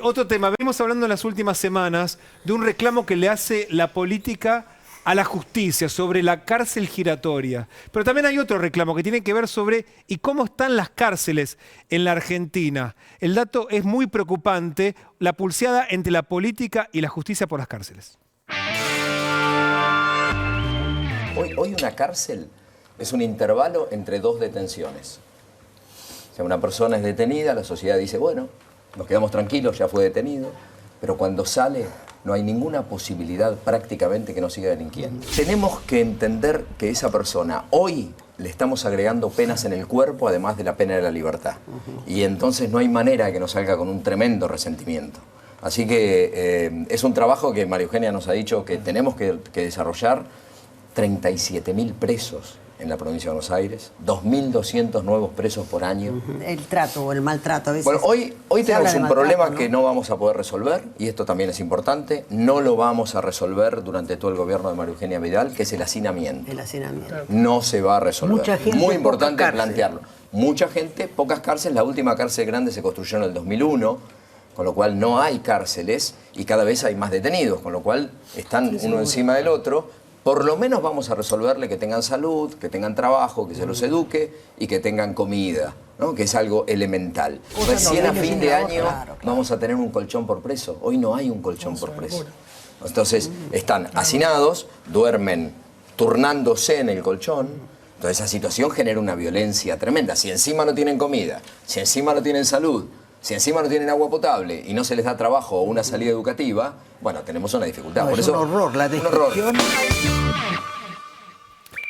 Otro tema, venimos hablando en las últimas semanas de un reclamo que le hace la política a la justicia sobre la cárcel giratoria. Pero también hay otro reclamo que tiene que ver sobre ¿y cómo están las cárceles en la Argentina? El dato es muy preocupante, la pulseada entre la política y la justicia por las cárceles. Hoy una cárcel es un intervalo entre dos detenciones. O sea, una persona es detenida, la sociedad dice, bueno, nos quedamos tranquilos, ya fue detenido, pero cuando sale no hay ninguna posibilidad prácticamente que no siga delinquiendo. Tenemos que entender que esa persona, hoy le estamos agregando penas en el cuerpo, además de la pena de la libertad. Y entonces no hay manera de que nos salga con un tremendo resentimiento. Así que es un trabajo que María Eugenia nos ha dicho que tenemos que desarrollar. 37.000 presos en la provincia de Buenos Aires, 2.200 nuevos presos por año. El trato o el maltrato a veces. Bueno, hoy tenemos un problema que no vamos a poder resolver, y esto también es importante, no lo vamos a resolver durante todo el gobierno de María Eugenia Vidal, que es el hacinamiento. El hacinamiento. No se va a resolver. Mucha gente, muy importante pocas plantearlo. Mucha gente, pocas cárceles. La última cárcel grande se construyó en el 2001, con lo cual no hay cárceles y cada vez hay más detenidos, con lo cual están uno encima del otro. Por lo menos vamos a resolverle que tengan salud, que tengan trabajo, que se los eduque y que tengan comida, ¿no? Que es algo elemental. Recién a fin de año vamos a tener un colchón por preso. Hoy no hay un colchón por preso. Entonces están hacinados, duermen turnándose en el colchón. Entonces esa situación genera una violencia tremenda. Si encima no tienen comida, si encima no tienen salud, si encima no tienen agua potable y no se les da trabajo o una salida educativa, bueno, tenemos una dificultad. No, por es eso, un horror, la descripción.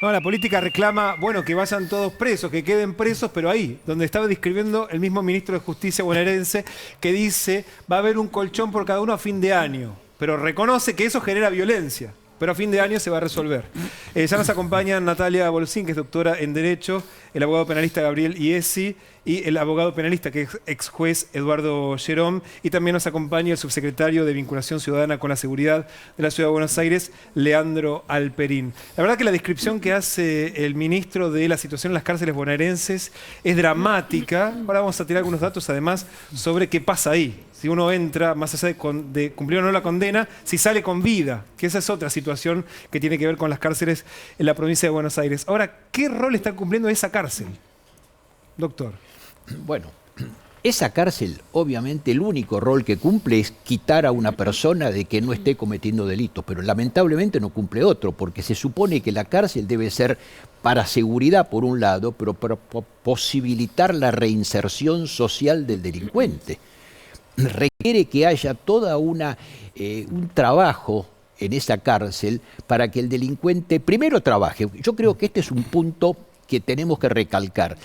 No, la política reclama, bueno, que vayan todos presos, que queden presos, pero ahí, donde estaba describiendo el mismo ministro de Justicia bonaerense, que dice, va a haber un colchón por cada uno a fin de año, pero reconoce que eso genera violencia. Pero a fin de año se va a resolver. Ya nos acompañan Natalia Bolsín, que es doctora en Derecho, el abogado penalista Gabriel Iesi y el abogado penalista, que es ex juez Eduardo Gerón, y también nos acompaña el subsecretario de Vinculación Ciudadana con la Seguridad de la Ciudad de Buenos Aires, Leandro Alperín. La verdad que la descripción que hace el ministro de la situación en las cárceles bonaerenses es dramática. Ahora vamos a tirar algunos datos además sobre qué pasa ahí. Si uno entra, más allá de cumplir o no la condena, si sale con vida, que esa es otra situación que tiene que ver con las cárceles en la provincia de Buenos Aires. Ahora, ¿qué rol está cumpliendo esa cárcel, doctor? Bueno, esa cárcel, obviamente, el único rol que cumple es quitar a una persona de que no esté cometiendo delitos, pero lamentablemente no cumple otro, porque se supone que la cárcel debe ser para seguridad, por un lado, pero para posibilitar la reinserción social del delincuente. Requiere que haya toda un trabajo en esa cárcel para que el delincuente primero trabaje. Yo creo que este es un punto que tenemos que recalcar.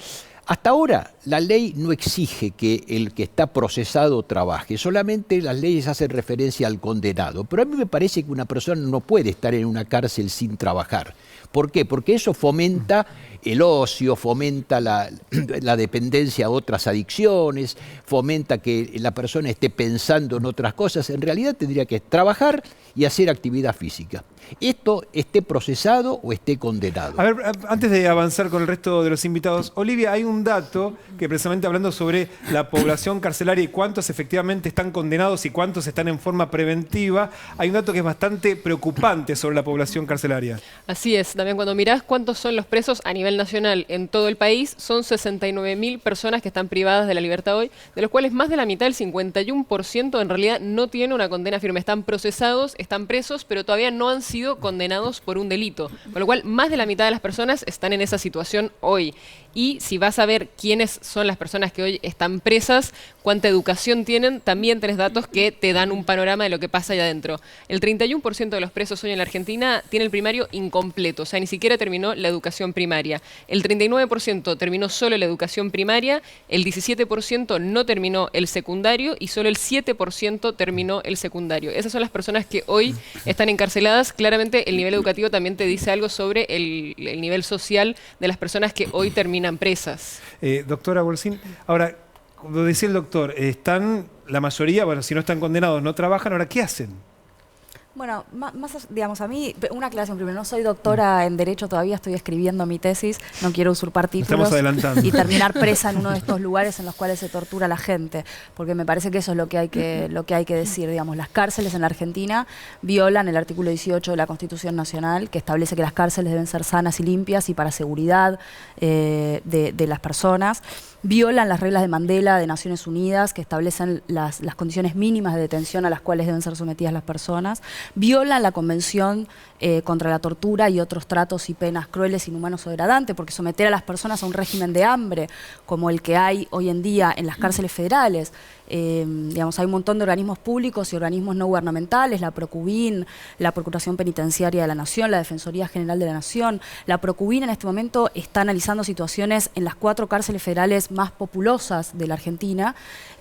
Hasta ahora la ley no exige que el que está procesado trabaje, solamente las leyes hacen referencia al condenado. Pero a mí me parece que una persona no puede estar en una cárcel sin trabajar. ¿Por qué? Porque eso fomenta el ocio, fomenta la dependencia a otras adicciones, fomenta que la persona esté pensando en otras cosas. En realidad tendría que trabajar y hacer actividad física. Esto esté procesado o esté condenado. A ver, antes de avanzar con el resto de los invitados, Olivia, hay un dato que precisamente hablando sobre la población carcelaria y cuántos efectivamente están condenados y cuántos están en forma preventiva, hay un dato que es bastante preocupante sobre la población carcelaria. Así es, también cuando mirás cuántos son los presos a nivel nacional en todo el país, son 69.000 personas que están privadas de la libertad hoy, de los cuales más de la mitad, el 51%, en realidad no tiene una condena firme. Están procesados, están presos, pero todavía no han sido condenados por un delito. Con lo cual, más de la mitad de las personas están en esa situación hoy. Y si vas a ver quiénes son las personas que hoy están presas, cuánta educación tienen, también tenés datos que te dan un panorama de lo que pasa allá adentro. El 31% de los presos hoy en la Argentina tiene el primario incompleto, o sea, ni siquiera terminó la educación primaria. El 39% terminó solo la educación primaria, el 17% no terminó el secundario y solo el 7% terminó el secundario. Esas son las personas que hoy están encarceladas. Claramente el nivel educativo también te dice algo sobre el nivel social de las personas que hoy terminan presas. Doctora Bolsín, ahora, como decía el doctor, están la mayoría, bueno, si no están condenados, no trabajan, ahora, ¿qué hacen? Bueno, digamos, a mí, una aclaración primero, no soy doctora en Derecho todavía, estoy escribiendo mi tesis, no quiero usurpar títulos y terminar presa en uno de estos lugares en los cuales se tortura a la gente, porque me parece que eso es lo que hay que decir, digamos, las cárceles en la Argentina violan el artículo 18 de la Constitución Nacional, que establece que las cárceles deben ser sanas y limpias y para seguridad de las personas. Violan las reglas de Mandela de Naciones Unidas, que establecen las condiciones mínimas de detención a las cuales deben ser sometidas las personas. Violan la Convención contra la tortura y otros tratos y penas crueles, inhumanos o degradantes, porque someter a las personas a un régimen de hambre, como el que hay hoy en día en las cárceles federales, digamos, hay un montón de organismos públicos y organismos no gubernamentales, la Procubin, la Procuración Penitenciaria de la Nación, la Defensoría General de la Nación. La Procubin en este momento está analizando situaciones en las 4 cárceles federales más populosas de la Argentina,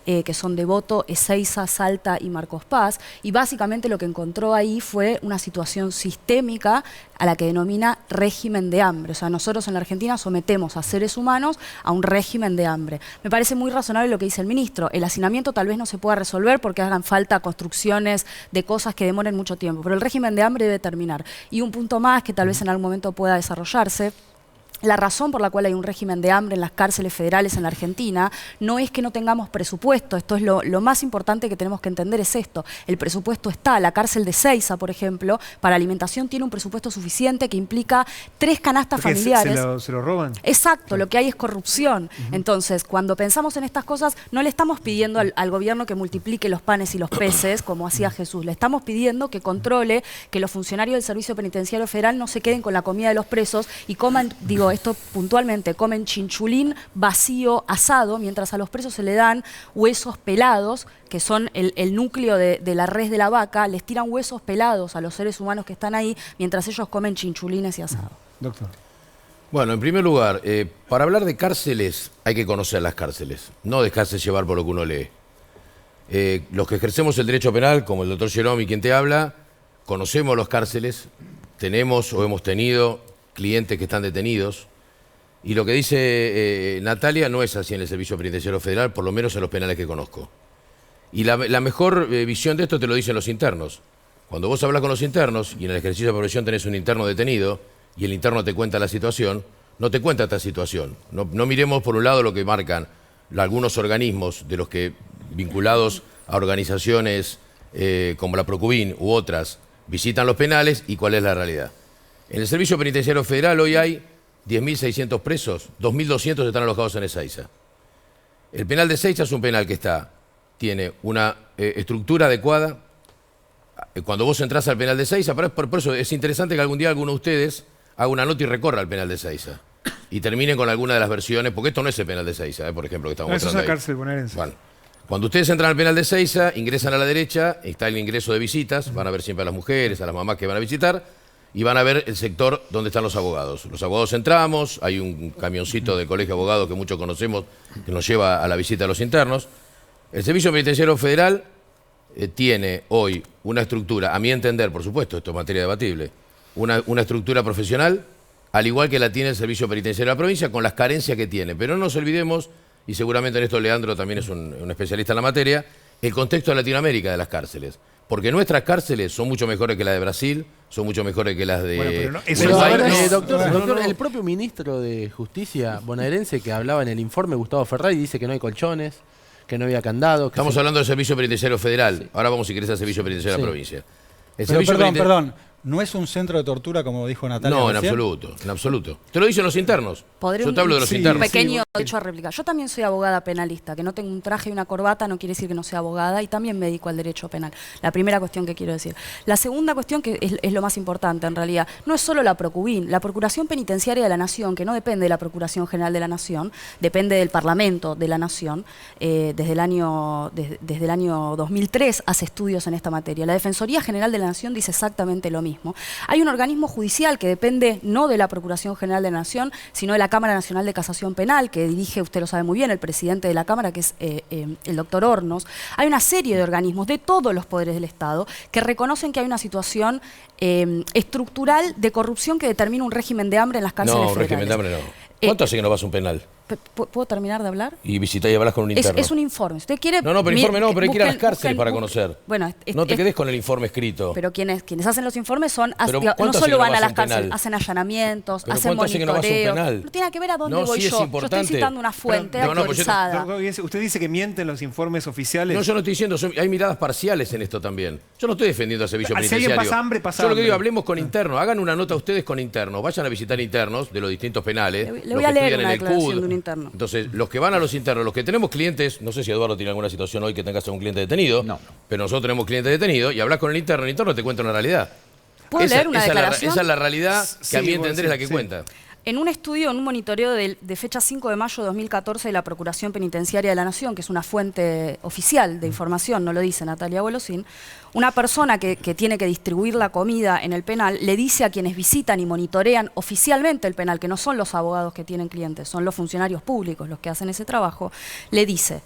que son Devoto, Ezeiza, Salta y Marcos Paz, y básicamente lo que encontró ahí fue una situación sistémica a la que denomina régimen de hambre. O sea, nosotros en la Argentina sometemos a seres humanos a un régimen de hambre. Me parece muy razonable lo que dice el ministro. El hacinamiento tal vez no se pueda resolver porque hagan falta construcciones de cosas que demoren mucho tiempo, pero el régimen de hambre debe terminar. Y un punto más que tal vez en algún momento pueda desarrollarse. La razón por la cual hay un régimen de hambre en las cárceles federales en la Argentina no es que no tengamos presupuesto. Esto es lo más importante que tenemos que entender, es esto. El presupuesto está. La cárcel de Ezeiza, por ejemplo, para alimentación tiene un presupuesto suficiente que implica 3 canastas familiares. ¿Se lo roban? Exacto, sí. Lo que hay es corrupción. Entonces, cuando pensamos en estas cosas, no le estamos pidiendo al gobierno que multiplique los panes y los peces, como hacía Jesús. Le estamos pidiendo que controle que los funcionarios del Servicio Penitenciario Federal no se queden con la comida de los presos y coman, esto puntualmente, comen chinchulín vacío, asado, mientras a los presos se le dan huesos pelados, que son el núcleo de la res de la vaca, les tiran huesos pelados a los seres humanos que están ahí, mientras ellos comen chinchulines y asado. Doctor. Bueno, en primer lugar, para hablar de cárceles hay que conocer las cárceles, no dejarse llevar por lo que uno lee. Los que ejercemos el derecho penal, como el doctor Jerome y quien te habla, conocemos las cárceles, tenemos o hemos tenido clientes que están detenidos, y lo que dice Natalia no es así en el Servicio Penitenciario Federal, por lo menos en los penales que conozco. Y la mejor visión de esto te lo dicen los internos. Cuando vos hablas con los internos, y en el ejercicio de profesión tenés un interno detenido, y el interno te cuenta la situación, no te cuenta esta situación. No miremos por un lado lo que marcan algunos organismos de los que vinculados a organizaciones como la Procubin u otras visitan los penales y cuál es la realidad. En el Servicio Penitenciario Federal hoy hay 10.600 presos, 2.200 están alojados en Ezeiza. El penal de Ezeiza es un penal que tiene una estructura adecuada. Cuando vos entrás al penal de Ezeiza, por eso es interesante que algún día alguno de ustedes haga una nota y recorra el penal de Ezeiza. Y termine con alguna de las versiones, porque esto no es el penal de Ezeiza, por ejemplo, que estamos mostrando eso es la ahí. cárcel bonaerense. Bueno, cuando ustedes entran al penal de Ezeiza, ingresan a la derecha, está el ingreso de visitas, van a ver siempre a las mujeres, a las mamás que van a visitar, y van a ver el sector donde están los abogados. Los abogados entramos, hay un camioncito del Colegio de Abogados que muchos conocemos que nos lleva a la visita a los internos. El Servicio Penitenciario Federal tiene hoy una estructura, a mi entender, por supuesto, esto es materia debatible, una estructura profesional, al igual que la tiene el Servicio Penitenciario de la provincia, con las carencias que tiene. Pero no nos olvidemos, y seguramente en esto Leandro también es un especialista en la materia, el contexto de Latinoamérica de las cárceles. Porque nuestras cárceles son mucho mejores que las de Brasil, son mucho mejores que las de... Bueno, pero doctor, el propio ministro de Justicia bonaerense que hablaba en el informe, Gustavo Ferrari, dice que no hay colchones, que no había candado. Estamos hablando del Servicio Penitenciario Federal. Sí. Ahora vamos, si querés, al Servicio Penitenciario de la provincia. Perdón. ¿No es un centro de tortura, como dijo Natalia? No, en absoluto, en absoluto. Te lo dicen los internos. Yo te hablo de los internos. Un pequeño hecho a réplica. Yo también soy abogada penalista, que no tengo un traje y una corbata no quiere decir que no sea abogada, y también me dedico al derecho penal. La primera cuestión que quiero decir. La segunda cuestión, que es lo más importante en realidad, no es solo la Procubin. La Procuración Penitenciaria de la Nación, que no depende de la Procuración General de la Nación, depende del Parlamento de la Nación, desde el año 2003 hace estudios en esta materia. La Defensoría General de la Nación dice exactamente lo mismo. Hay un organismo judicial que depende no de la Procuración General de la Nación, sino de la Cámara Nacional de Casación Penal, que dirige, usted lo sabe muy bien, el presidente de la Cámara, que es el doctor Hornos. Hay una serie de organismos de todos los poderes del Estado que reconocen que hay una situación estructural de corrupción que determina un régimen de hambre en las cárceles federales. No, régimen de hambre no. ¿Cuánto hace que no vas a un penal? ¿Puedo terminar de habbar? Y visitás y hablas con un interno. Es un informe. ¿Usted quiere? No, pero informe no, pero hay que ir a las cárceles para conocer. Bueno, no te quedes con el informe escrito. Pero quienes hacen los informes son no hace solo que no van a vas las un cárceles, penal? hacen allanamientos, ¿Pero hacen cuánto hace que no vas a un monitoreo. penal? No tiene que ver a dónde No, voy sí es yo. Yo importante. estoy citando una fuente Pero, actualizada. Usted dice que mienten los informes oficiales. No, yo no estoy diciendo, hay miradas parciales en esto también. Yo no estoy defendiendo al servicio Si penitenciario. alguien pasa hambre, pasa Yo lo que hambre. digo, hablemos con internos, hagan una nota ustedes con internos, vayan a visitar internos de los distintos penales. Le los voy a que leer estudian una en el declaración CUD. de un interno. Entonces, los que van a los internos, los que tenemos clientes, no sé si Eduardo tiene alguna situación hoy que tengas a un cliente detenido, pero nosotros tenemos clientes detenidos y hablas con el interno te cuenta una realidad. ¿Puedo leer una declaración? Esa es la realidad que a mí entender es la que sí. cuenta. En un estudio, en un monitoreo de fecha 5 de mayo de 2014 de la Procuración Penitenciaria de la Nación, que es una fuente oficial de información, no lo dice Natalia Golosín, una persona que tiene que distribuir la comida en el penal le dice a quienes visitan y monitorean oficialmente el penal, que no son los abogados que tienen clientes, son los funcionarios públicos los que hacen ese trabajo, le dice,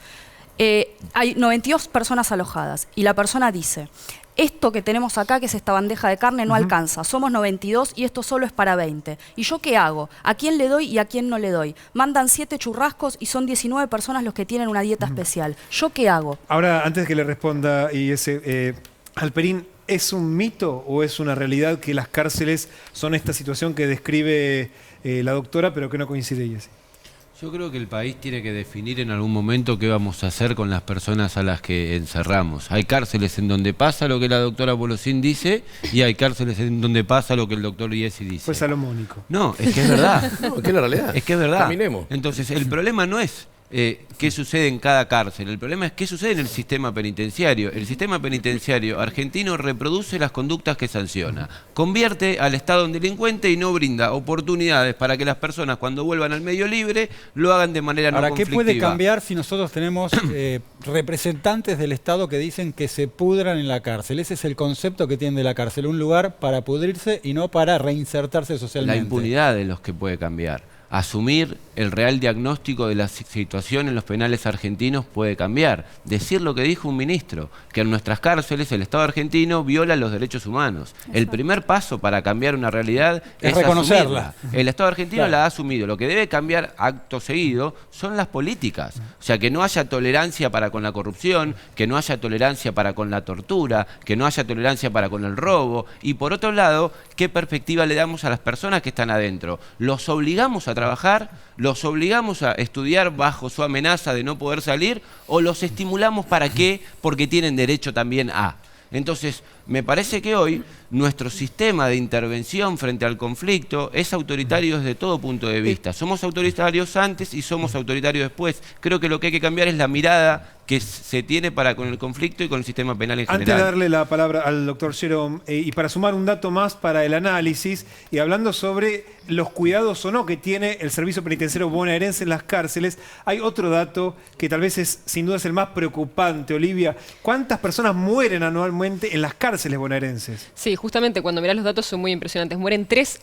hay 92 personas alojadas y la persona dice, esto que tenemos acá, que es esta bandeja de carne, no alcanza. Somos 92 y esto solo es para 20. ¿Y yo qué hago? ¿A quién le doy y a quién no le doy? Mandan 7 churrascos y son 19 personas los que tienen una dieta especial. ¿Yo qué hago? Ahora, antes que le responda, Alperín, ¿es un mito o es una realidad que las cárceles son esta situación que describe la doctora, pero que no coincide ella? Yo creo que el país tiene que definir en algún momento qué vamos a hacer con las personas a las que encerramos. Hay cárceles en donde pasa lo que la doctora Golosín dice y hay cárceles en donde pasa lo que el doctor Iesi dice. Fue salomónico. No, es que es verdad. No, es que es la realidad. Es que es verdad. Caminemos. Entonces, el problema no es qué sucede en cada cárcel. El problema es qué sucede en el sistema penitenciario. El sistema penitenciario argentino reproduce las conductas que sanciona. Convierte al Estado en delincuente y no brinda oportunidades para que las personas cuando vuelvan al medio libre lo hagan de manera no conflictiva. ¿Qué puede cambiar si nosotros tenemos representantes del Estado que dicen que se pudran en la cárcel? Ese es el concepto que tiene de la cárcel, un lugar para pudrirse y no para reinsertarse socialmente. La impunidad de los que puede cambiar. Asumir el real diagnóstico de la situación en los penales argentinos puede cambiar. Decir lo que dijo un ministro, que en nuestras cárceles el Estado argentino viola los derechos humanos. El primer paso para cambiar una realidad es reconocerla. El Estado argentino la ha asumido. Lo que debe cambiar acto seguido son las políticas. O sea, que no haya tolerancia para con la corrupción, que no haya tolerancia para con la tortura, que no haya tolerancia para con el robo. Y por otro lado, ¿qué perspectiva le damos a las personas que están adentro? ¿Los obligamos a trabajar? ¿Los obligamos a estudiar bajo su amenaza de no poder salir? ¿O los estimulamos para qué? Porque tienen derecho también a. Entonces, me parece que hoy nuestro sistema de intervención frente al conflicto es autoritario desde todo punto de vista. Somos autoritarios antes y somos autoritarios después. Creo que lo que hay que cambiar es la mirada que se tiene para con el conflicto y con el sistema penal en general. Antes de darle la palabra al doctor Jerome, y para sumar un dato más para el análisis, y hablando sobre los cuidados o no que tiene el servicio penitenciario bonaerense en las cárceles, hay otro dato que tal vez es, sin duda, es el más preocupante, Olivia. ¿Cuántas personas mueren anualmente en las cárceles bonaerenses? Sí, justamente cuando mirás los datos son muy impresionantes. Mueren 3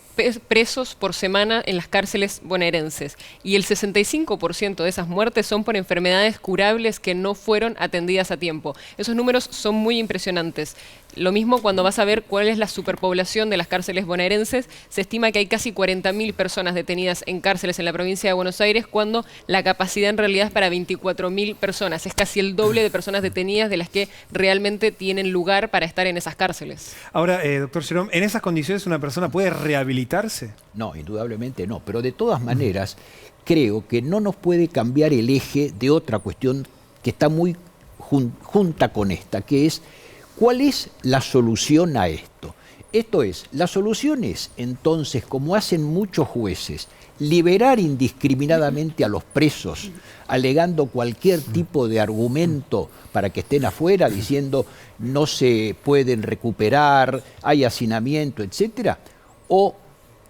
presos por semana en las cárceles bonaerenses. Y el 65% de esas muertes son por enfermedades curables que no fueron atendidas a tiempo. Esos números son muy impresionantes. Lo mismo cuando vas a ver cuál es la superpoblación de las cárceles bonaerenses. Se estima que hay casi 40.000 personas detenidas en cárceles en la provincia de Buenos Aires, cuando la capacidad en realidad es para 24.000 personas. Es casi el doble de personas detenidas de las que realmente tienen lugar para estar en esas cárceles. Ahora, doctor Jerome, ¿en esas condiciones una persona puede rehabilitarse? No, indudablemente no. Pero de todas maneras, creo que no nos puede cambiar el eje de otra cuestión que está muy junta con esta, que es ¿cuál es la solución a esto? Esto es, la solución es, entonces, como hacen muchos jueces, liberar indiscriminadamente a los presos, alegando cualquier tipo de argumento para que estén afuera, diciendo no se pueden recuperar, hay hacinamiento, etcétera, o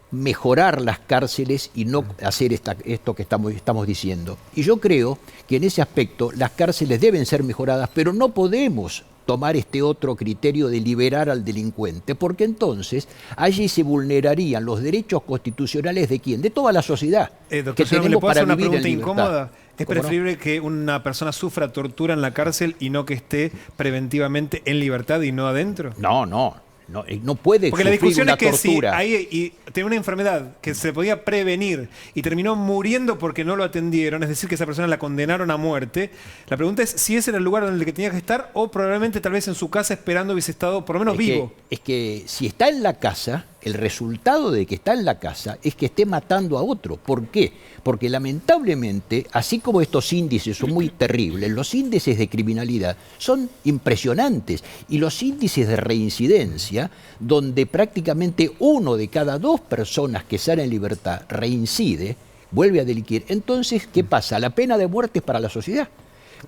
mejorar las cárceles y no hacer esto que estamos diciendo. Y yo creo que en ese aspecto las cárceles deben ser mejoradas, pero no podemos tomar este otro criterio de liberar al delincuente, porque entonces allí se vulnerarían los derechos constitucionales ¿de quién? De toda la sociedad. Doctor, que tenemos ¿le puedo hacer para una vivir pregunta en libertad? incómoda? ¿Es preferible que una persona sufra tortura en la cárcel y no que esté preventivamente en libertad y no adentro? No, no. No puede Porque la sufrir discusión una es que tortura. si ahí tenía una enfermedad que se podía prevenir y terminó muriendo porque no lo atendieron, es decir, que esa persona la condenaron a muerte, la pregunta es si ese era el lugar donde el que tenía que estar o probablemente tal vez en su casa esperando hubiese estado por lo menos vivo. Es que si está en la casa, el resultado de que está en la casa es que esté matando a otro. ¿Por qué? Porque lamentablemente, así como estos índices son muy terribles, los índices de criminalidad son impresionantes y los índices de reincidencia, donde prácticamente 1 de cada 2 personas que sale en libertad reincide, vuelve a delinquir. Entonces, ¿qué pasa? La pena de muerte es para la sociedad.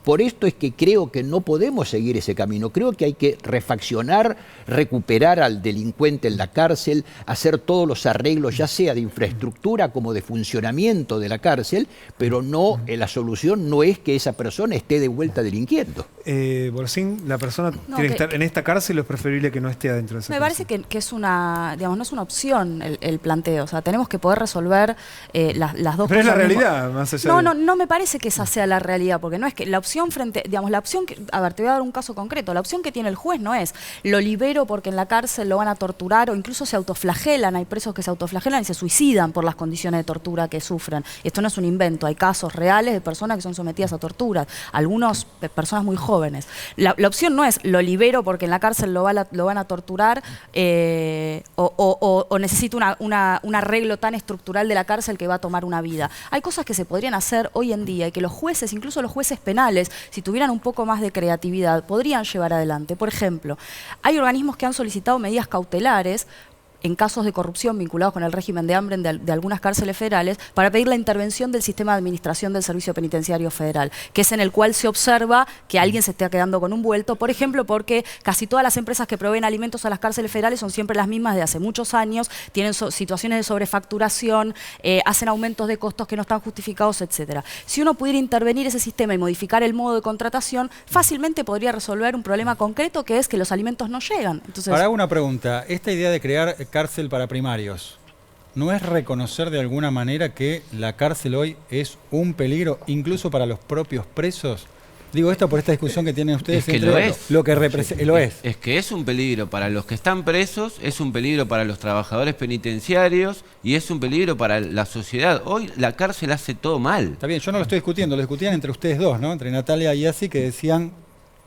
Por esto es que creo que no podemos seguir ese camino. Creo que hay que refaccionar, recuperar al delincuente en la cárcel, hacer todos los arreglos, ya sea de infraestructura como de funcionamiento de la cárcel, pero no, la solución no es que esa persona esté de vuelta delinquiendo. Borcín, la persona No, tiene que estar en esta cárcel o es preferible que no esté adentro de esa Me cárcel. parece que es una, digamos, no es una opción el planteo. O sea, tenemos que poder resolver las dos Pero es la cosas al mismo- realidad, más allá No me parece que esa sea la realidad, porque no es que la opción frente, digamos, la opción que, a ver, te voy a dar un caso concreto, la opción que tiene el juez no es lo libero porque en la cárcel lo van a torturar o incluso se autoflagelan, hay presos que se autoflagelan y se suicidan por las condiciones de tortura que sufren. Esto no es un invento, hay casos reales de personas que son sometidas a torturas, algunos personas muy jóvenes. La opción no es lo libero porque en la cárcel lo van a torturar o necesito un arreglo tan estructural de la cárcel que va a tomar una vida. Hay cosas que se podrían hacer hoy en día y que los jueces, incluso los jueces penales, si tuvieran un poco más de creatividad, podrían llevar adelante. Por ejemplo, hay organismos que han solicitado medidas cautelares en casos de corrupción vinculados con el régimen de hambre de algunas cárceles federales, para pedir la intervención del sistema de administración del Servicio Penitenciario Federal, que es en el cual se observa que alguien se está quedando con un vuelto, por ejemplo, porque casi todas las empresas que proveen alimentos a las cárceles federales son siempre las mismas de hace muchos años, tienen situaciones de sobrefacturación, hacen aumentos de costos que no están justificados, etcétera. Si uno pudiera intervenir ese sistema y modificar el modo de contratación, fácilmente podría resolver un problema concreto, que es que los alimentos no llegan. Entonces, Ahora hago una pregunta. Esta idea de crear cárcel para primarios, ¿no es reconocer de alguna manera que la cárcel hoy es un peligro incluso para los propios presos? Digo esto por esta discusión que tienen ustedes. Es que lo es. Lo que representa, lo es. Es que es un peligro para los que están presos, es un peligro para los trabajadores penitenciarios y es un peligro para la sociedad. Hoy la cárcel hace todo mal. Está bien, yo no lo estoy discutiendo, lo discutían entre ustedes dos, ¿no? Entre Natalia y Yassi, que decían,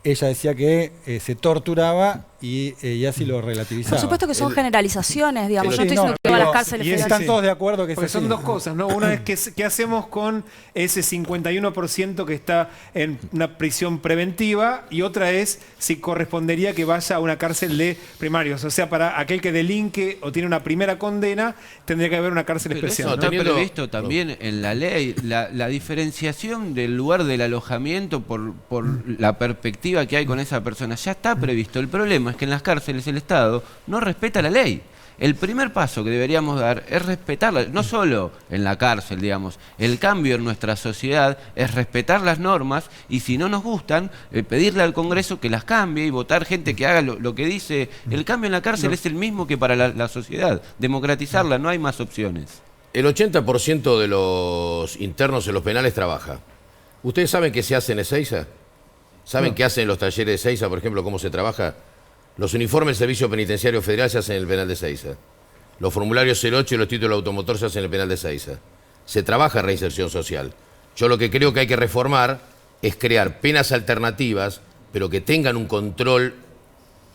ella decía que se torturaba y Yassi lo relativizaba. por supuesto que son generalizaciones, digamos. Yo Sí, estoy no, diciendo que todas las digo, cárceles y ese federales... están todos de acuerdo que es Porque así. son dos cosas, ¿no? Una es qué hacemos con ese 51% que está en una prisión preventiva y otra es si correspondería que vaya a una cárcel de primarios. O sea, para aquel que delinque o tiene una primera condena, tendría que haber una cárcel Pero especial. eso ¿no? está Teniendo- previsto también en la ley, la diferenciación del lugar del alojamiento por la perspectiva que hay con esa persona, ya está previsto. El problema es que en las cárceles el Estado no respeta la ley. El primer paso que deberíamos dar es respetarla, no solo en la cárcel, digamos. El cambio en nuestra sociedad es respetar las normas y si no nos gustan, pedirle al Congreso que las cambie y votar gente que haga lo que dice. El cambio en la cárcel es el mismo que para la sociedad. Democratizarla, no hay más opciones. El 80% de los internos en los penales trabaja. ¿Ustedes saben qué se hace en Ezeiza? ¿Saben qué hacen en los talleres de Ezeiza, por ejemplo, cómo se trabaja? Los uniformes del Servicio Penitenciario Federal se hacen en el penal de Ezeiza. Los formularios 08 y los títulos de automotor se hacen en el penal de Ezeiza. Se trabaja en reinserción social. Yo lo que creo que hay que reformar es crear penas alternativas, pero que tengan un control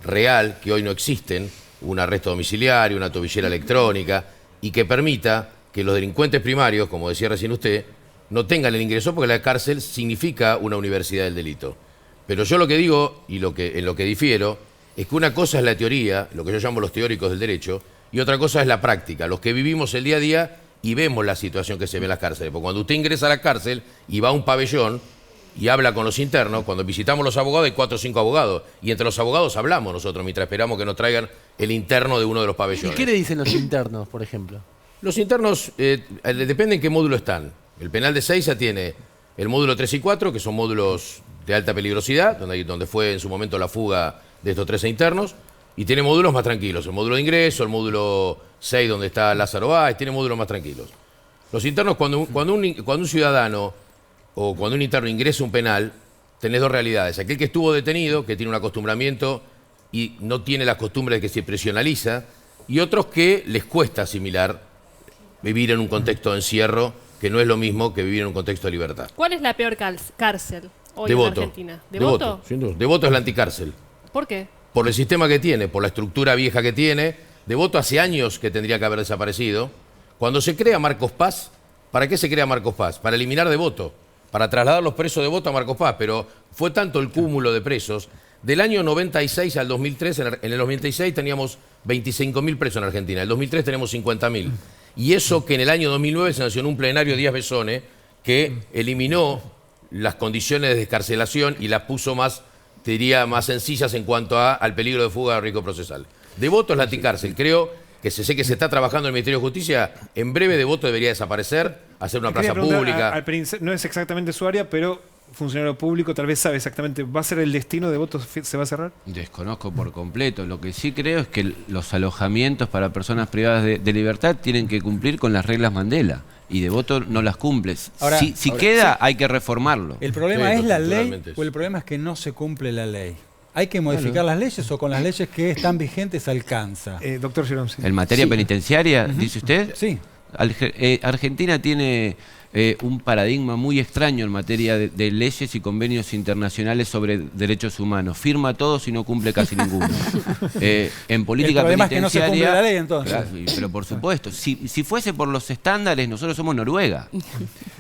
real, que hoy no existen, un arresto domiciliario, una tobillera electrónica, y que permita que los delincuentes primarios, como decía recién usted, no tengan el ingreso, porque la cárcel significa una universidad del delito. Pero yo lo que digo, y en lo que difiero, es que una cosa es la teoría, lo que yo llamo los teóricos del derecho, y otra cosa es la práctica, los que vivimos el día a día y vemos la situación que se ve en las cárceles. Porque cuando usted ingresa a la cárcel y va a un pabellón y habla con los internos, cuando visitamos los abogados hay 4 o 5 abogados, y entre los abogados hablamos nosotros mientras esperamos que nos traigan el interno de uno de los ¿Y pabellones. qué le dicen los internos, por ejemplo? Los internos, depende en qué módulo están. El penal de Ezeiza tiene el módulo 3 y 4, que son módulos de alta peligrosidad, donde fue en su momento la fuga de estos 13 internos, y tiene módulos más tranquilos, el módulo de ingreso, el módulo 6 donde está Lázaro Báez, tiene módulos más tranquilos. Los internos, cuando un ciudadano o cuando un interno ingresa a un penal, tenés dos realidades. Aquel que estuvo detenido, que tiene un acostumbramiento y no tiene la costumbre de que se presionaliza, y otros que les cuesta asimilar vivir en un contexto de encierro, que no es lo mismo que vivir en un contexto de libertad. ¿Cuál es la peor cárcel hoy Devoto. en Argentina? Devoto, sin duda. Devoto es la anticárcel. ¿Por qué? Por el sistema que tiene, por la estructura vieja que tiene. Devoto hace años que tendría que haber desaparecido. Cuando se crea Marcos Paz, ¿para qué se crea Marcos Paz? Para eliminar Devoto, para trasladar los presos de Devoto a Marcos Paz, pero fue tanto el cúmulo de presos. Del año 96 al 2003, en el 96 teníamos 25.000 presos en Argentina, en el 2003 tenemos 50.000. Y eso que en el año 2009 se sancionó un plenario Díaz Besone que eliminó las condiciones de descarcelación y las puso más, te diría, más sencillas en cuanto al peligro de fuga riesgo procesal. Devoto es la anticárcel. Creo que sé que se está trabajando en el Ministerio de Justicia. En breve Devoto debería desaparecer, hacer una plaza pública. No es exactamente su área, pero funcionario público tal vez sabe exactamente. ¿Va a ser el destino de Devoto? ¿Se va a cerrar? Desconozco por completo. Lo que sí creo es que los alojamientos para personas privadas de libertad tienen que cumplir con las reglas Mandela. Y Devoto no las cumple. Ahora, si queda, hay que reformarlo. ¿El problema es la ley o el problema es que no se cumple la ley? ¿Hay que modificar las leyes o con las leyes que están vigentes alcanza? Doctor Girón, sí. ¿En materia penitenciaria, dice usted? Sí. Argentina tiene un paradigma muy extraño en materia de leyes y convenios internacionales sobre derechos humanos. Firma todos y no cumple casi ninguno. En política penitenciaria... es que no se cumple la ley, entonces. Claro, pero por supuesto, si fuese por los estándares, nosotros somos Noruega.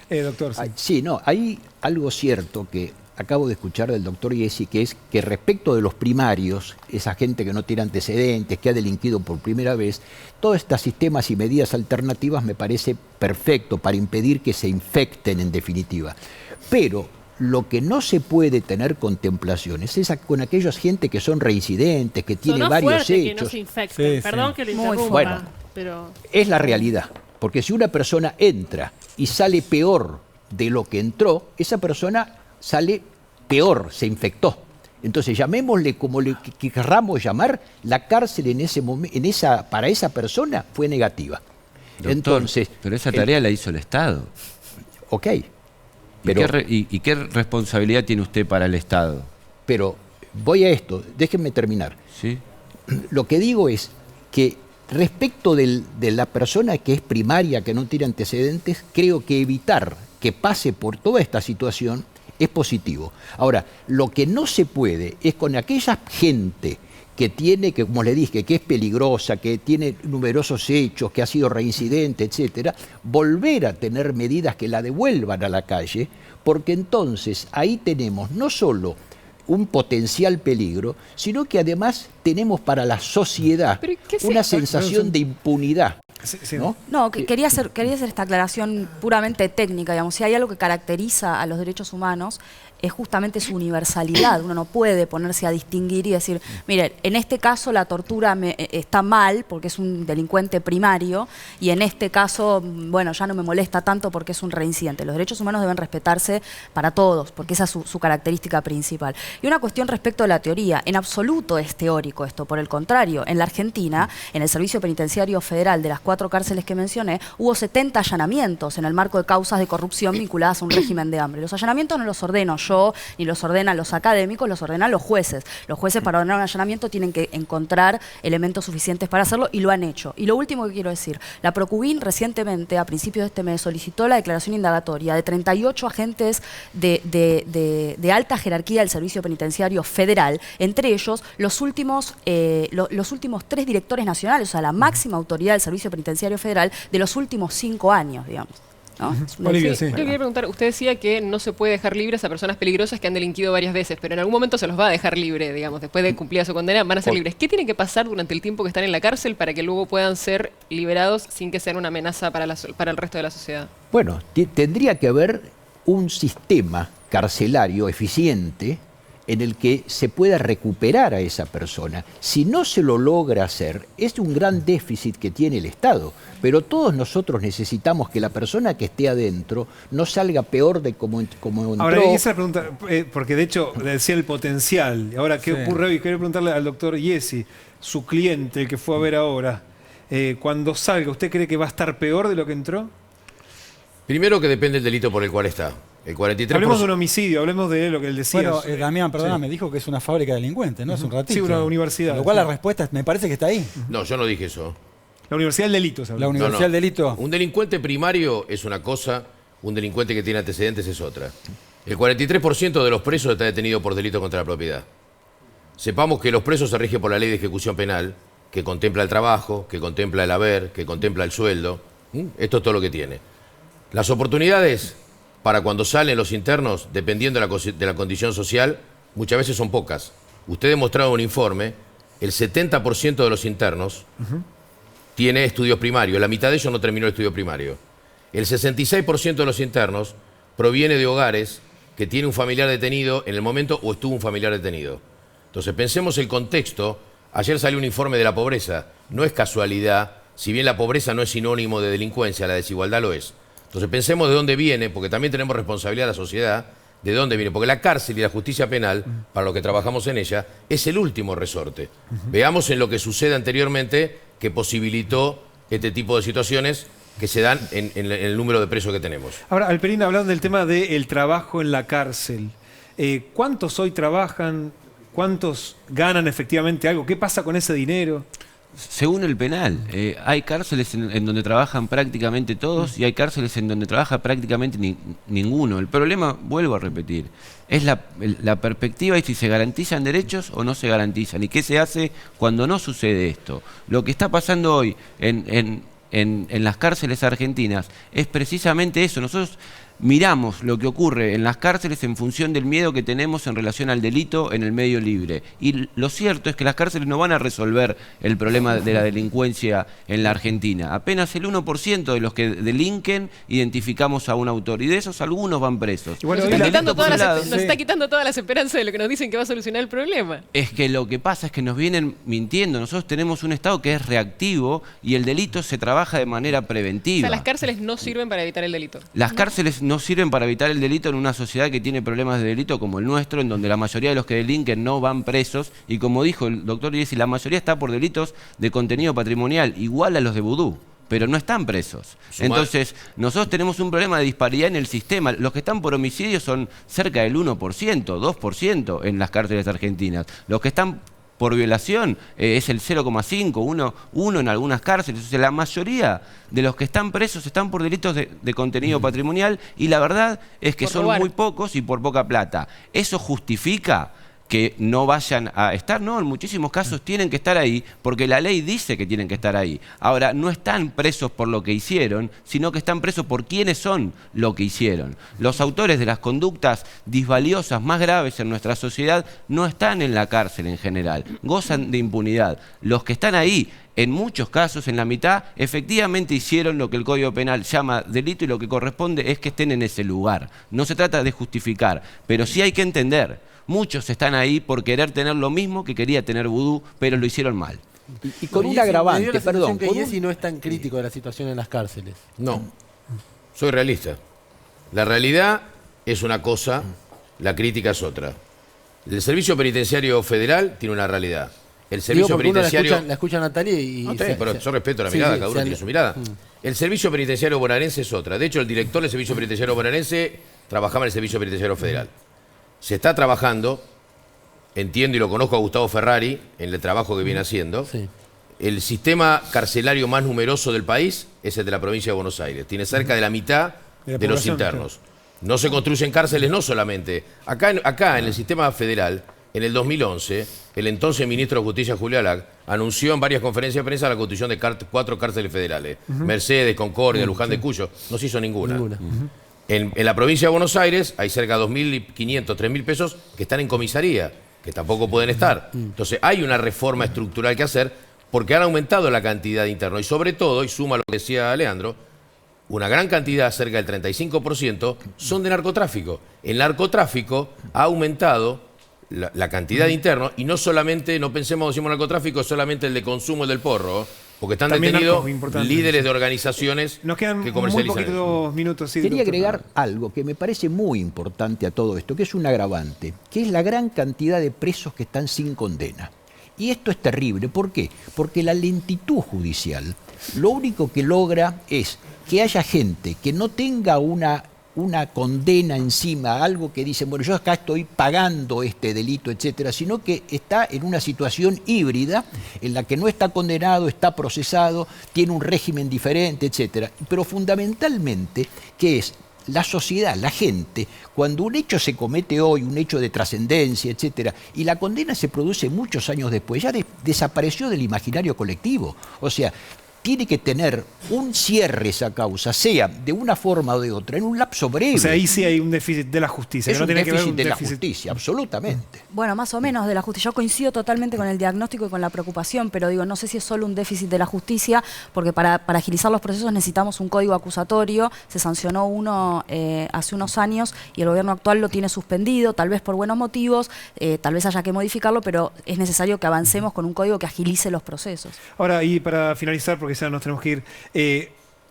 Doctor, sí. Sí, no, hay algo cierto que acabo de escuchar del doctor Yesi, que es que respecto de los primarios, esa gente que no tiene antecedentes, que ha delinquido por primera vez, todos estos sistemas y medidas alternativas me parece perfecto para impedir que se infecten en definitiva. Pero lo que no se puede tener contemplación es con aquellos gente que son reincidentes, que tiene varios hechos. Que no se infecten. Perdón que lo interrumpa, bueno, pero... es la realidad. Porque si una persona entra y sale peor de lo que entró, esa persona sale peor, se infectó. Entonces llamémosle como le querramos llamar, la cárcel en ese para esa persona fue negativa. Doctor, entonces, pero esa tarea la hizo el Estado. Ok. Pero, ¿Y qué responsabilidad tiene usted para el Estado? Pero voy a esto, déjenme terminar. ¿Sí? Lo que digo es que respecto de la persona que es primaria, que no tiene antecedentes, creo que evitar que pase por toda esta situación es positivo. Ahora, lo que no se puede es con aquella gente que tiene, que como le dije, que es peligrosa, que tiene numerosos hechos, que ha sido reincidente, etcétera, volver a tener medidas que la devuelvan a la calle, porque entonces ahí tenemos no solo un potencial peligro, sino que además tenemos para la sociedad una sensación de impunidad. ¿No? Quería hacer esta aclaración puramente técnica, digamos. Si hay algo que caracteriza a los derechos humanos es justamente su universalidad. Uno no puede ponerse a distinguir y decir, mire, en este caso la tortura está mal porque es un delincuente primario y en este caso, bueno, ya no me molesta tanto porque es un reincidente. Los derechos humanos deben respetarse para todos, porque esa es su característica principal. Y una cuestión respecto a la teoría. En absoluto es teórico esto. Por el contrario, en la Argentina, en el Servicio Penitenciario Federal de las 4 cárceles que mencioné, hubo 70 allanamientos en el marco de causas de corrupción vinculadas a un régimen de hambre. Los allanamientos no los ordeno yo, ni los ordenan los académicos, los ordenan los jueces. Los jueces para ordenar un allanamiento tienen que encontrar elementos suficientes para hacerlo y lo han hecho. Y lo último que quiero decir, la Procubin recientemente, a principios de este mes, solicitó la declaración indagatoria de 38 agentes de alta jerarquía del Servicio Penitenciario Federal, entre ellos los últimos 3 directores nacionales, o sea, la máxima autoridad del Servicio Penitenciario Federal de los últimos 5 años, digamos. ¿No? Olivia, sí. Yo quería preguntar, usted decía que no se puede dejar libres a personas peligrosas que han delinquido varias veces, pero en algún momento se los va a dejar libre, digamos, después de cumplir su condena, van a ser libres. ¿Qué tiene que pasar durante el tiempo que están en la cárcel para que luego puedan ser liberados sin que sean una amenaza para el resto de la sociedad? Bueno, tendría que haber un sistema carcelario eficiente en el que se pueda recuperar a esa persona. Si no se lo logra hacer, es un gran déficit que tiene el Estado. Pero todos nosotros necesitamos que la persona que esté adentro no salga peor de como entró. Ahora, esa pregunta, porque de hecho le decía el potencial. Ahora, ¿qué ocurre hoy? Quería preguntarle al doctor Yesi, su cliente, el que fue a ver ahora, cuando salga, ¿usted cree que va a estar peor de lo que entró? Primero que depende del delito por el cual está. El 43%. Hablemos de un homicidio, hablemos de lo que él decía. Bueno, Damián, perdóname, dijo que es una fábrica de delincuentes, ¿no? Es un ratito. Sí, una universidad. Lo cual la respuesta me parece que está ahí. No, yo no dije eso. La Universidad del Delito, ¿sabes? La Universidad del Delito. Un delincuente primario es una cosa, un delincuente que tiene antecedentes es otra. El 43% de los presos está detenido por delito contra la propiedad. Sepamos que los presos se rigen por la ley de ejecución penal, que contempla el trabajo, que contempla el haber, que contempla el sueldo. Esto es todo lo que tiene. Las oportunidades para cuando salen los internos, dependiendo de la condición social, muchas veces son pocas. Usted demostrado en un informe, el 70% de los internos tiene estudios primarios, la mitad de ellos no terminó el estudio primario. El 66% de los internos proviene de hogares que tiene un familiar detenido en el momento o estuvo un familiar detenido. Entonces pensemos el contexto. Ayer salió un informe de la pobreza. No es casualidad, si bien la pobreza no es sinónimo de delincuencia, la desigualdad lo es. Entonces pensemos de dónde viene, porque también tenemos responsabilidad de la sociedad, de dónde viene. Porque la cárcel y la justicia penal, para los que trabajamos en ella, es el último resorte. Veamos en lo que sucede anteriormente que posibilitó este tipo de situaciones que se dan en el número de presos que tenemos. Ahora, Alperín, hablando del tema del trabajo en la cárcel, ¿cuántos hoy trabajan? ¿Cuántos ganan efectivamente algo? ¿Qué pasa con ese dinero? Según el penal, hay cárceles en donde trabajan prácticamente todos y hay cárceles en donde trabaja prácticamente ninguno. El problema, vuelvo a repetir, es la perspectiva y si se garantizan derechos o no se garantizan. ¿Y qué se hace cuando no sucede esto? Lo que está pasando hoy en las cárceles argentinas es precisamente eso. Nosotros miramos lo que ocurre en las cárceles en función del miedo que tenemos en relación al delito en el medio libre. Y lo cierto es que las cárceles no van a resolver el problema de la delincuencia en la Argentina. Apenas el 1% de los que delinquen identificamos a un autor y de esos algunos van presos. Bueno, nos está quitando todas las esperanzas de lo que nos dicen que va a solucionar el problema. Es que lo que pasa es que nos vienen mintiendo. Nosotros tenemos un Estado que es reactivo y el delito se trabaja de manera preventiva. O sea, las cárceles no sirven para evitar el delito. Las cárceles no sirven para evitar el delito en una sociedad que tiene problemas de delito como el nuestro, en donde la mayoría de los que delinquen no van presos y como dijo el doctor Iesi, la mayoría está por delitos de contenido patrimonial, igual a los de vudú, pero no están presos. Entonces, nosotros tenemos un problema de disparidad en el sistema. Los que están por homicidio son cerca del 1%, 2% en las cárceles argentinas. Los que están por violación es el 0,5, 1 en algunas cárceles. O sea, la mayoría de los que están presos están por delitos de contenido patrimonial y la verdad es que son muy pocos y por poca plata. ¿Eso justifica que no vayan a estar? No, en muchísimos casos tienen que estar ahí porque la ley dice que tienen que estar ahí. Ahora, no están presos por lo que hicieron, sino que están presos por quienes son lo que hicieron. Los autores de las conductas disvaliosas más graves en nuestra sociedad no están en la cárcel en general, gozan de impunidad. Los que están ahí, en muchos casos, en la mitad, efectivamente hicieron lo que el Código Penal llama delito y lo que corresponde es que estén en ese lugar. No se trata de justificar, pero sí hay que entender. Muchos están ahí por querer tener lo mismo que quería tener vudú, pero lo hicieron mal. Y con un agravante, perdón. Que Iesi no es tan crítico de la situación en las cárceles. No, soy realista. La realidad es una cosa, la crítica es otra. El Servicio Penitenciario Federal tiene una realidad. El Servicio Penitenciario... la escucha Natalia y... No, pero yo respeto la mirada, cada uno tiene su mirada. El Servicio Penitenciario bonaerense es otra. De hecho, el director del Servicio Penitenciario bonaerense trabajaba en el Servicio Penitenciario Federal. Se está trabajando, entiendo y lo conozco a Gustavo Ferrari, en el trabajo que viene haciendo. El sistema carcelario más numeroso del país es el de la provincia de Buenos Aires. Tiene cerca de la mitad de los internos. No se construyen cárceles, no solamente. Acá en el sistema federal, en el 2011, el entonces ministro de Justicia, Julio Alac, anunció en varias conferencias de prensa la construcción de 4 cárceles federales. Mercedes, Concordia, Luján de Cuyo. No se hizo ninguna. En la provincia de Buenos Aires hay cerca de 2.500, 3.000 pesos que están en comisaría, que tampoco pueden estar. Entonces hay una reforma estructural que hacer porque han aumentado la cantidad de internos. Y sobre todo, y suma lo que decía Leandro, una gran cantidad, cerca del 35%, son de narcotráfico. El narcotráfico ha aumentado la cantidad de internos y no solamente, no pensemos, decimos narcotráfico, solamente el de consumo, el del porro, porque están también detenidos líderes de organizaciones Nos quedan que comercializan. Muy poquitos minutos. Sí, quería agregar algo que me parece muy importante a todo esto, que es un agravante, que es la gran cantidad de presos que están sin condena. Y esto es terrible. ¿Por qué? Porque la lentitud judicial lo único que logra es que haya gente que no tenga una una condena encima, algo que dicen, bueno, yo acá estoy pagando este delito, etcétera, sino que está en una situación híbrida en la que no está condenado, está procesado, tiene un régimen diferente, etcétera. Pero fundamentalmente, ¿qué es? La sociedad, la gente, cuando un hecho se comete hoy, un hecho de trascendencia, etcétera, y la condena se produce muchos años después, ya desapareció del imaginario colectivo. O sea, tiene que tener un cierre esa causa, sea de una forma o de otra, en un lapso breve. O sea, ahí sí hay un déficit de la justicia. Es no un tiene déficit que ver de la justicia, absolutamente. Bueno, más o menos de la justicia. Yo coincido totalmente con el diagnóstico y con la preocupación, pero digo, no sé si es solo un déficit de la justicia, porque para agilizar los procesos necesitamos un código acusatorio. Se sancionó uno hace unos años y el gobierno actual lo tiene suspendido, tal vez por buenos motivos, tal vez haya que modificarlo, pero es necesario que avancemos con un código que agilice los procesos. Ahora, y para finalizar, porque ya nos tenemos que ir,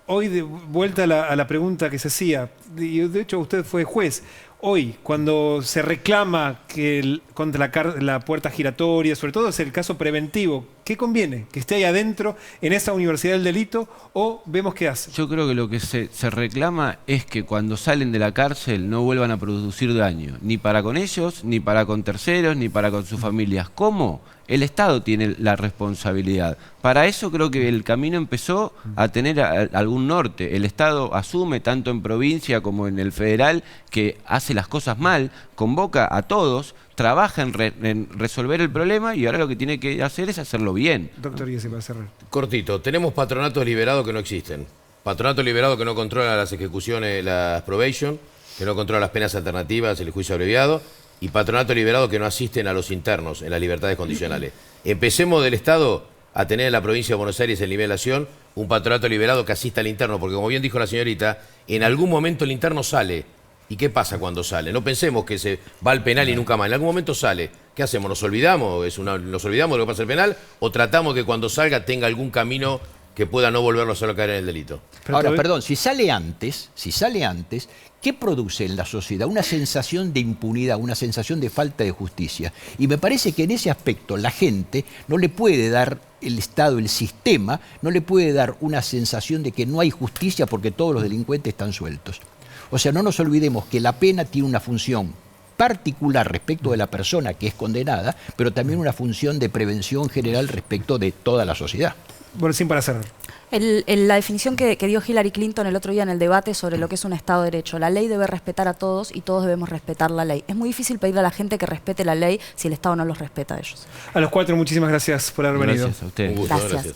hoy de vuelta a la pregunta que se hacía, y de hecho usted fue juez, hoy cuando se reclama que contra la puerta giratoria, sobre todo es el caso preventivo, ¿qué conviene? ¿Que esté ahí adentro, en esa universidad del delito, o vemos qué hace? Yo creo que lo que se reclama es que cuando salen de la cárcel no vuelvan a producir daño, ni para con ellos, ni para con terceros, ni para con sus familias. ¿Cómo? El Estado tiene la responsabilidad. Para eso creo que el camino empezó a tener algún norte. El Estado asume, tanto en provincia como en el federal, que hace las cosas mal, convoca a todos, trabaja en resolver el problema y ahora lo que tiene que hacer es hacerlo bien. Doctor Giese, para cerrar. Cortito, tenemos patronatos liberados que no existen. Patronato liberado que no controla las ejecuciones, las probation, que no controla las penas alternativas, el juicio abreviado, y patronato liberado que no asisten a los internos en las libertades condicionales. Empecemos del Estado a tener en la provincia de Buenos Aires, en nivelación, un patronato liberado que asista al interno, porque como bien dijo la señorita, en algún momento el interno sale. ¿Y qué pasa cuando sale? No pensemos que se va al penal y nunca más. En algún momento sale. ¿Qué hacemos? ¿Nos olvidamos? ¿Nos olvidamos de lo que pasa en el penal? ¿O tratamos que cuando salga tenga algún camino que pueda no volverlo a solo caer en el delito? Ahora, perdón, si sale antes, ¿qué produce en la sociedad? Una sensación de impunidad, una sensación de falta de justicia. Y me parece que en ese aspecto la gente no le puede dar, el Estado, el sistema, no le puede dar una sensación de que no hay justicia porque todos los delincuentes están sueltos. O sea, no nos olvidemos que la pena tiene una función particular respecto de la persona que es condenada, pero también una función de prevención general respecto de toda la sociedad. Bueno, sin para cerrar. La definición que dio Hillary Clinton el otro día en el debate sobre lo que es un Estado de Derecho. La ley debe respetar a todos y todos debemos respetar la ley. Es muy difícil pedirle a la gente que respete la ley si el Estado no los respeta a ellos. A los cuatro, muchísimas gracias por haber venido. Gracias a ustedes. Un gusto, Gracias.